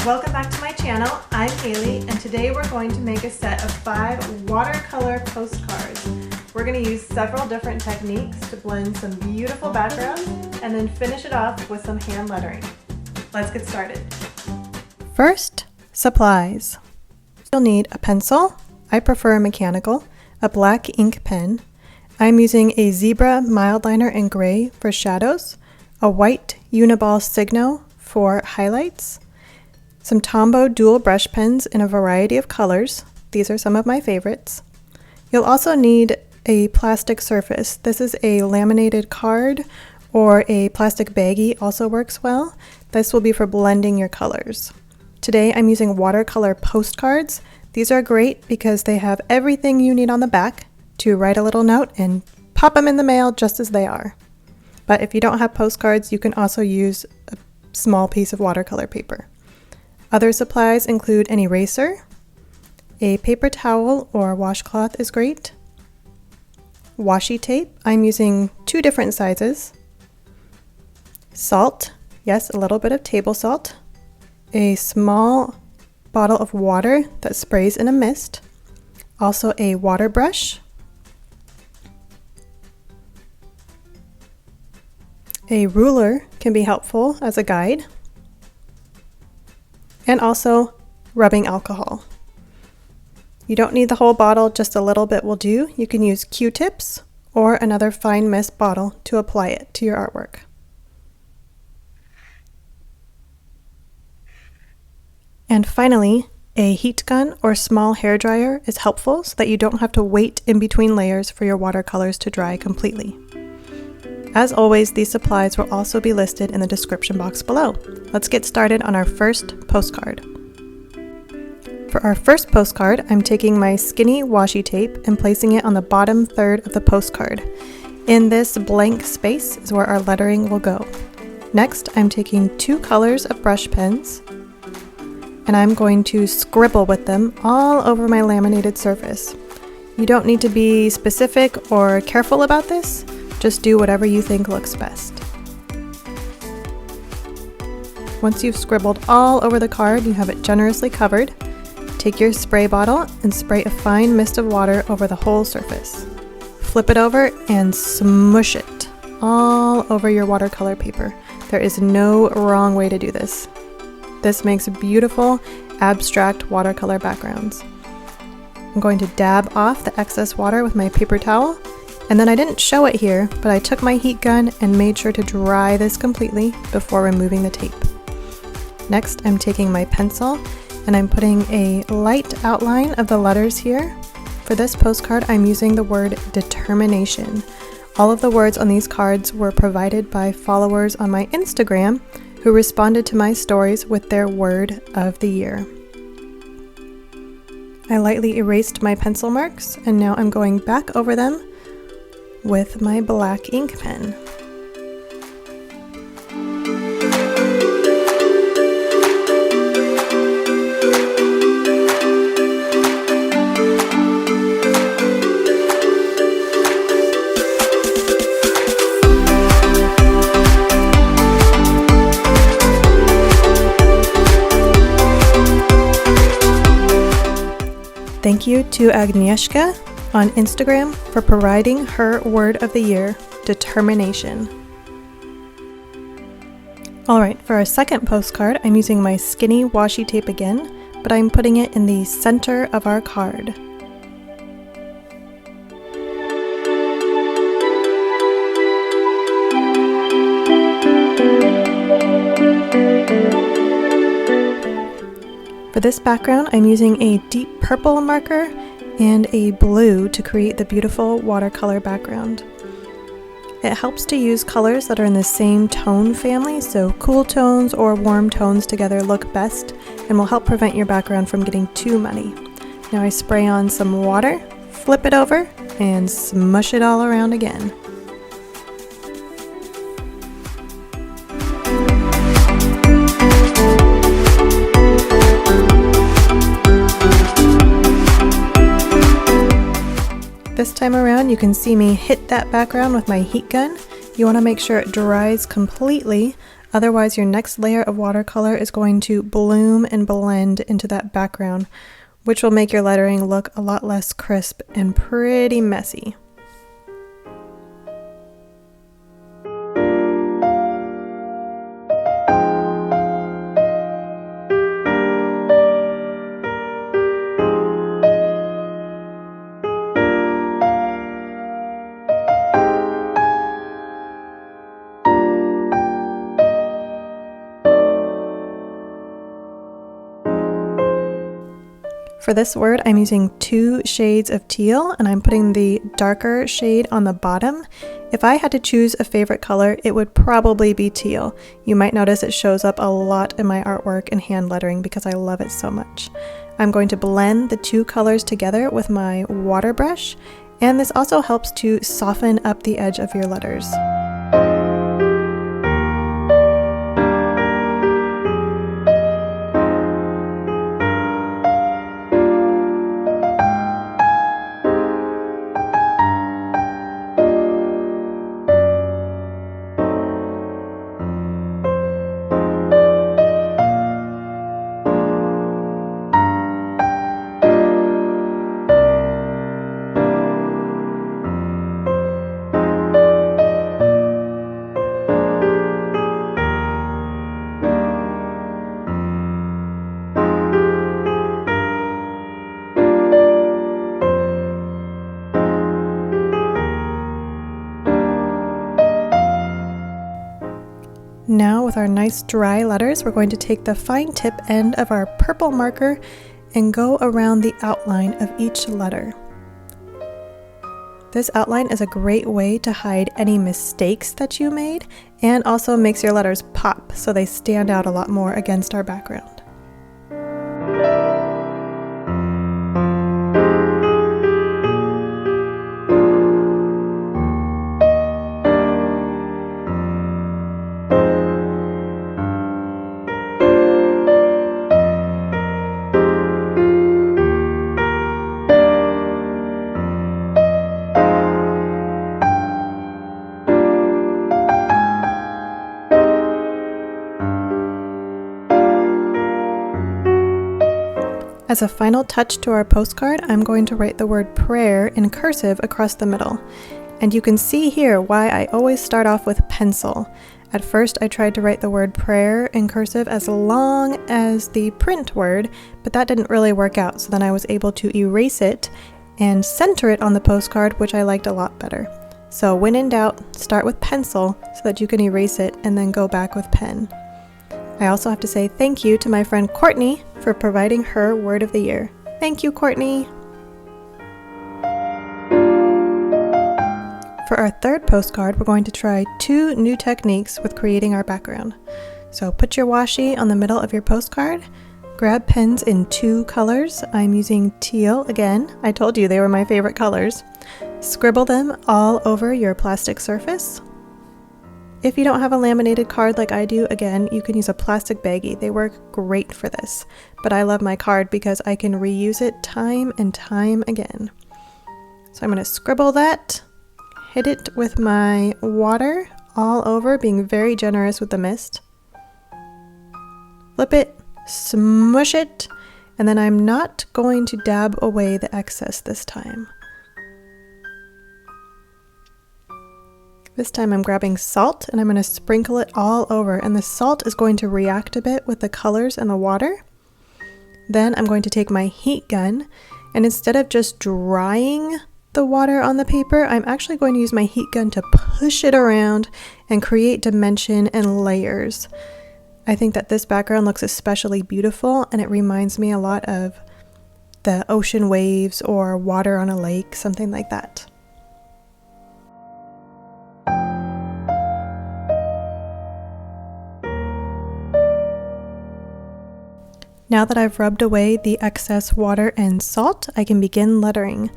Welcome back to my channel. I'm Haley, and today we're going to make a set of 5 watercolor postcards. We're going to use several different techniques to blend some beautiful backgrounds and then finish it off with some hand lettering. Let's get started. First, supplies. You'll need a pencil, I prefer mechanical, a black ink pen. I'm using a zebra mild liner in gray for shadows, a white Uniball Signo for highlights, some Tombow dual brush pens in a variety of colors. These are some of my favorites. You'll also need a plastic surface. This is a laminated card or a plastic baggie, also works well. This will be for blending your colors. Today I'm using watercolor postcards. These are great because they have everything you need on the back to write a little note and pop them in the mail just as they are. But if you don't have postcards, you can also use a small piece of watercolor paper. Other supplies include an eraser, a paper towel or washcloth is great, washi tape, I'm using 2 different sizes, salt, yes, a little bit of table salt, a small bottle of water that sprays in a mist, also a water brush, a ruler can be helpful as a guide, and also rubbing alcohol. You don't need the whole bottle, just a little bit will do. You can use Q-tips or another fine mist bottle to apply it to your artwork. And finally, a heat gun or small hairdryer is helpful so that you don't have to wait in between layers for your watercolors to dry completely. As always, these supplies will also be listed in the description box below. Let's get started on our first postcard. For our first postcard, I'm taking my skinny washi tape and placing it on the bottom third of the postcard. In this blank space is where our lettering will go. Next, I'm taking 2 colors of brush pens, and I'm going to scribble with them all over my laminated surface. You don't need to be specific or careful about this. Just do whatever you think looks best. Once you've scribbled all over the card, you have it generously covered. Take your spray bottle and spray a fine mist of water over the whole surface. Flip it over and smush it all over your watercolor paper. There is no wrong way to do this. This makes beautiful, abstract watercolor backgrounds. I'm going to dab off the excess water with my paper towel. And then I didn't show it here, but I took my heat gun and made sure to dry this completely before removing the tape. Next, I'm taking my pencil and I'm putting a light outline of the letters here. For this postcard, I'm using the word determination. All of the words on these cards were provided by followers on my Instagram who responded to my stories with their word of the year. I lightly erased my pencil marks and now I'm going back over them with my black ink pen. Thank you to Agnieszka on Instagram for providing her word of the year, determination. Alright, for our second postcard, I'm using my skinny washi tape again, but I'm putting it in the center of our card. For this background, I'm using a deep purple marker and a blue to create the beautiful watercolor background. It helps to use colors that are in the same tone family, so cool tones or warm tones together look best and will help prevent your background from getting too muddy. Now I spray on some water, flip it over, and smush it all around again. This time around, you can see me hit that background with my heat gun. You want to make sure it dries completely, Otherwise, your next layer of watercolor is going to bloom and blend into that background, which will make your lettering look a lot less crisp and pretty messy. For this word, I'm using 2 shades of teal, and I'm putting the darker shade on the bottom. If I had to choose a favorite color, it would probably be teal. You might notice it shows up a lot in my artwork and hand lettering because I love it so much. I'm going to blend the 2 colors together with my water brush, and this also helps to soften up the edge of your letters. Now with our nice dry letters, we're going to take the fine tip end of our purple marker and go around the outline of each letter. This outline is a great way to hide any mistakes that you made and also makes your letters pop so they stand out a lot more against our background. As a final touch to our postcard, I'm going to write the word prayer in cursive across the middle. And you can see here why I always start off with pencil. At first I tried to write the word prayer in cursive as long as the print word, but that didn't really work out, so then I was able to erase it and center it on the postcard, which I liked a lot better. So when in doubt, start with pencil so that you can erase it and then go back with pen. I also have to say thank you to my friend Courtney for providing her word of the year. Thank you, Courtney! For our third postcard, we're going to try 2 new techniques with creating our background. So put your washi on the middle of your postcard, grab pens in 2 colors. I'm using teal again. I told you they were my favorite colors. Scribble them all over your plastic surface. If you don't have a laminated card like I do, again, you can use a plastic baggie. They work great for this, but I love my card because I can reuse it time and time again. So I'm going to scribble that, hit it with my water all over, being very generous with the mist. Flip it, smush it, and then I'm not going to dab away the excess this time. This time I'm grabbing salt and I'm going to sprinkle it all over, and the salt is going to react a bit with the colors and the water. Then I'm going to take my heat gun, and instead of just drying the water on the paper, I'm actually going to use my heat gun to push it around and create dimension and layers. I think that this background looks especially beautiful, and it reminds me a lot of the ocean waves or water on a lake, something like that. Now that I've rubbed away the excess water and salt, I can begin lettering.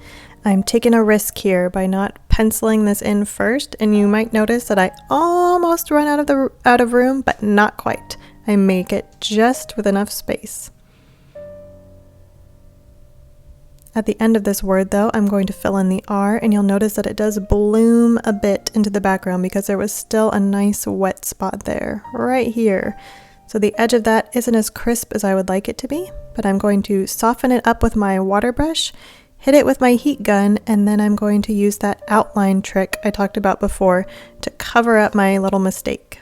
I'm taking a risk here by not penciling this in first, and you might notice that I almost run out of room, but not quite. I make it just with enough space. At the end of this word though, I'm going to fill in the R, and you'll notice that it does bloom a bit into the background because there was still a nice wet spot there, right here. So the edge of that isn't as crisp as I would like it to be, but I'm going to soften it up with my water brush, hit it with my heat gun, and then I'm going to use that outline trick I talked about before to cover up my little mistake.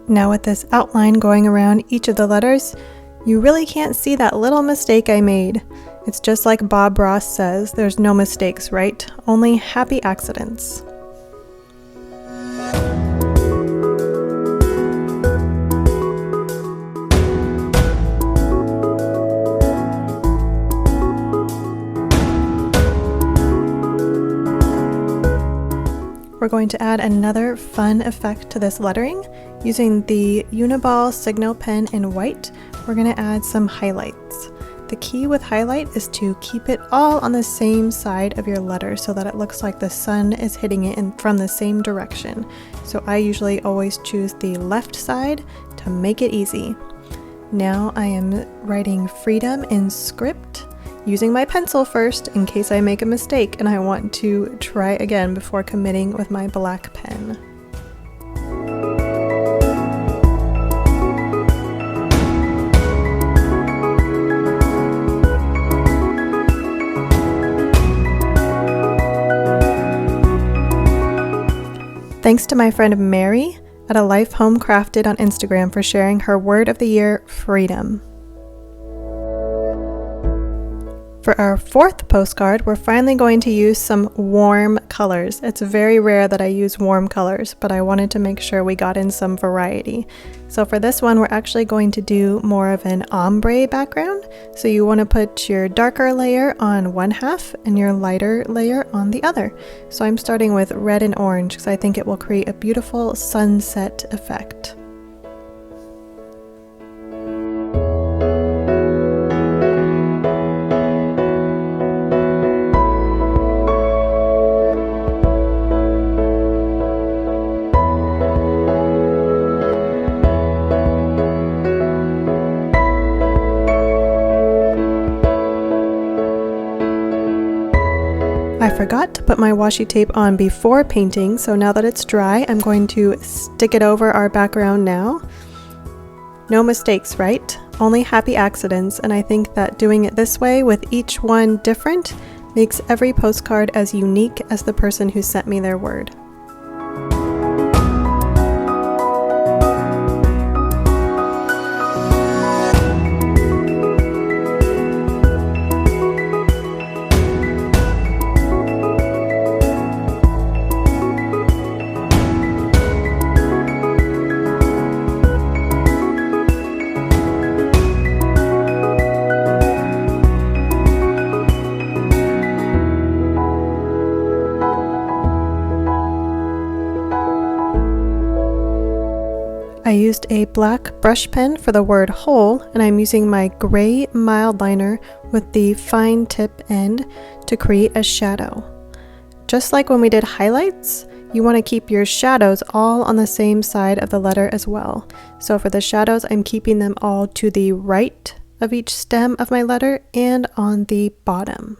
Now with this outline going around each of the letters, you really can't see that little mistake I made. It's just like Bob Ross says, there's no mistakes, right? Only happy accidents. We're going to add another fun effect to this lettering. Using the Uniball Signal pen in white, we're going to add some highlights. The key with highlight is to keep it all on the same side of your letter so that it looks like the sun is hitting it from the same direction. So I usually always choose the left side to make it easy. Now I am writing freedom in script, using my pencil first in case I make a mistake and I want to try again before committing with my black pen. Thanks to my friend Mary at A Life Home Crafted on Instagram for sharing her word of the year, freedom. For our fourth postcard, we're finally going to use some warm colors. It's very rare that I use warm colors, but I wanted to make sure we got in some variety. So for this one, we're actually going to do more of an ombre background. So you want to put your darker layer on one half and your lighter layer on the other. So I'm starting with red and orange because I think it will create a beautiful sunset effect. I forgot to put my washi tape on before painting, so now that it's dry, I'm going to stick it over our background now. No mistakes, right? Only happy accidents, and I think that doing it this way with each one different makes every postcard as unique as the person who sent me their word. I used a black brush pen for the word whole, and I'm using my gray mild liner with the fine tip end to create a shadow. Just like when we did highlights, you want to keep your shadows all on the same side of the letter as well. So for the shadows, I'm keeping them all to the right of each stem of my letter and on the bottom.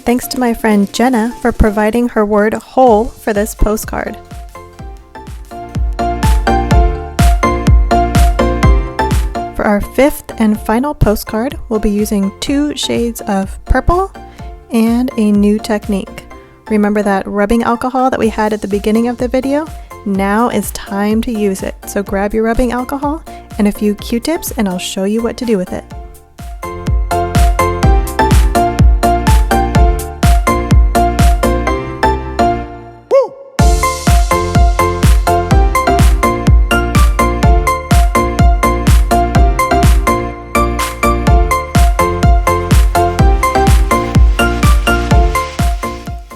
thanks to my friend Jenna for providing her word whole for this postcard. For our fifth and final postcard, we'll be using 2 shades of purple and a new technique. Remember that rubbing alcohol that we had at the beginning of the video? Now is time to use it. So grab your rubbing alcohol and a few Q-tips and I'll show you what to do with it.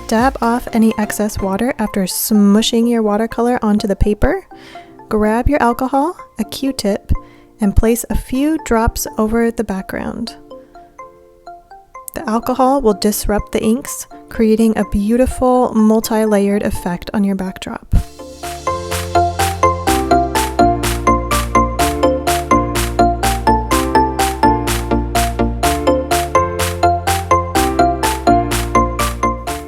Dab off any excess water after smushing your watercolor onto the paper. Grab your alcohol, a Q-tip, and place a few drops over the background. The alcohol will disrupt the inks, creating a beautiful multi-layered effect on your backdrop.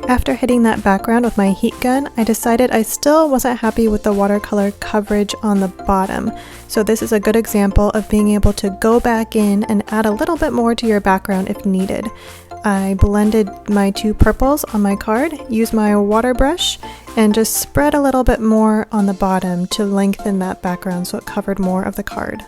After hitting that background with my heat gun, I decided I still wasn't happy with the watercolor coverage on the bottom. So this is a good example of being able to go back in and add a little bit more to your background if needed. I blended my 2 purples on my card, used my water brush, and just spread a little bit more on the bottom to lengthen that background so it covered more of the card.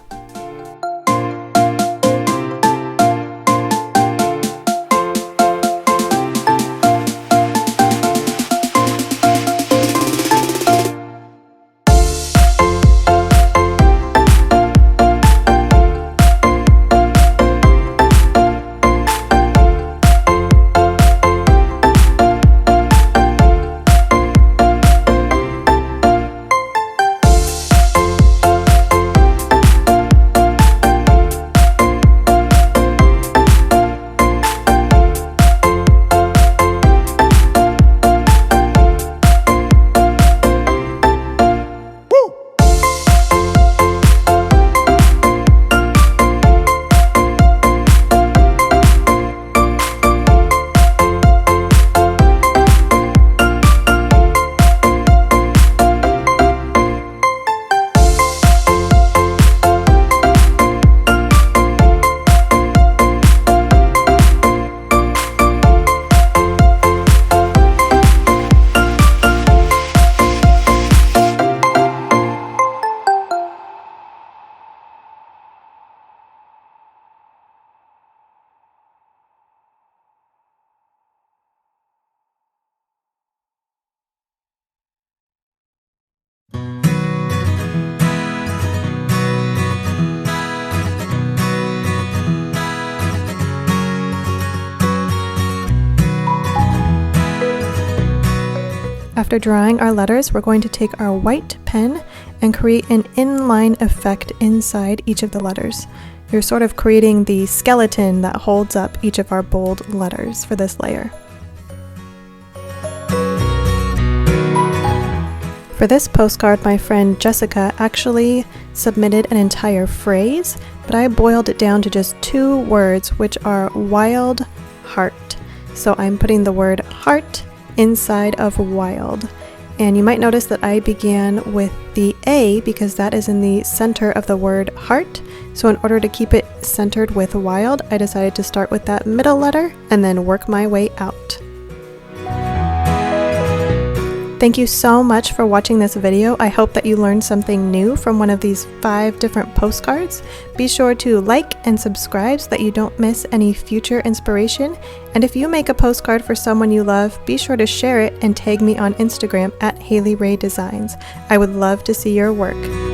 After drawing our letters, we're going to take our white pen and create an inline effect inside each of the letters. You're sort of creating the skeleton that holds up each of our bold letters for this layer. For this postcard, my friend Jessica actually submitted an entire phrase, but I boiled it down to just 2 words, which are wild heart. So I'm putting the word heart inside of wild. And you might notice that I began with the A because that is in the center of the word heart. So in order to keep it centered with wild, I decided to start with that middle letter and then work my way out. Thank you so much for watching this video. I hope that you learned something new from one of these 5 different postcards. Be sure to like and subscribe so that you don't miss any future inspiration. And if you make a postcard for someone you love, be sure to share it and tag me on Instagram at HaleyRayDesigns. I would love to see your work.